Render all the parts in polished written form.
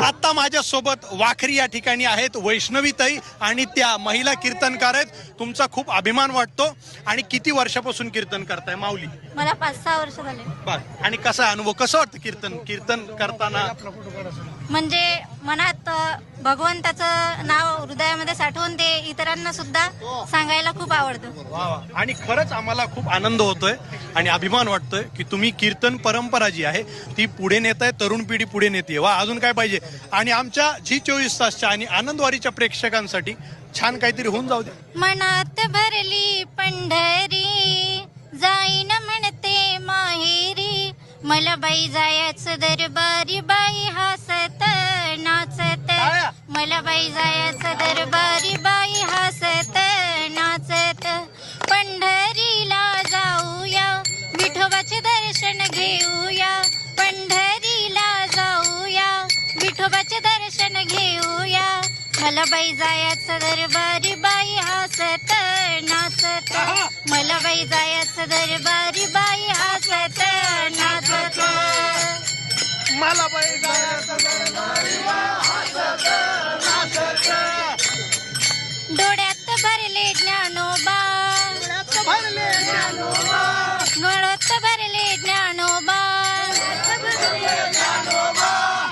आता माझ्यासोबत वाखरी या ठिकाणी आहेत वैष्णवीताई आणि त्या महिला कीर्तनकार आहेत. तुमचा खूप अभिमान वाटतो. आणि किती वर्षापासून कीर्तन करताय माऊली? मला 5-6 वर्ष झाले. बर. आणि कसा अनुभव, कसं वाटतं कीर्तन करताना? म्हणजे मनात भगवंताचं नाव हृदयामध्ये साठवून ते इतरांना सुद्धा सांगायला खूप आवडतं. वा वा. आणि खरंच आम्हाला खूप आनंद होतोय आणि अभिमान वाटतोय की तुम्ही कीर्तन परंपरा जी आहे ती पुढे नेताय, तरुण पिढी पुढे नेते. वा, अजून काय पाहिजे? आणि आमच्या झी 24 तासच्या आणि आनंदवारीच्या प्रेक्षकांसाठी छान काहीतरी होऊन जाऊ दे. मनात भरली पंढरी जाईन म्हणते माहेरी, मला बाई जायचं दरबारी, बाई हसत नाचत. मला बाई जायचं दरबारी, बाई हसत नाचत. पंढरीला जाऊया, विठोबाचे दर्शन घेऊया. पंढरीला जाऊया, विठोबाचे दर्शन घेऊया. मला बाई जायचं दरबारी, बाई हसत नाचत. मला बाई जायचं दरबारी, बाई हसत नाचत. मला बाई जायचं दरबारी, बाई हसत नाचत. डोळ्यात भरले ज्ञानोबा, भरले ज्ञानोबा, गळ्यात भरले ज्ञानोबा,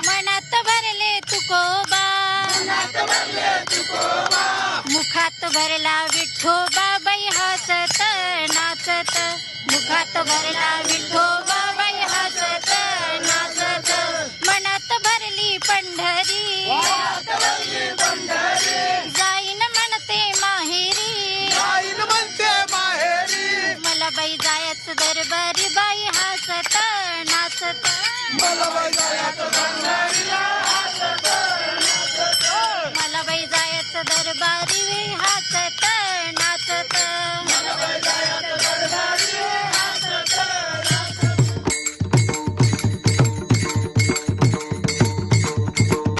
मनात भरले तुकोबा, मुखात भरला विठोबा, बाई हसत नाचत. मुखात भरला विठोबा, बाई हसत नाचत. मनात भरली पंढरी, जाईन म्हणते माहेरी. मला बाई जायचं दरबारी, बाई हसत नाचत. मला बाई जायचं दरबारी.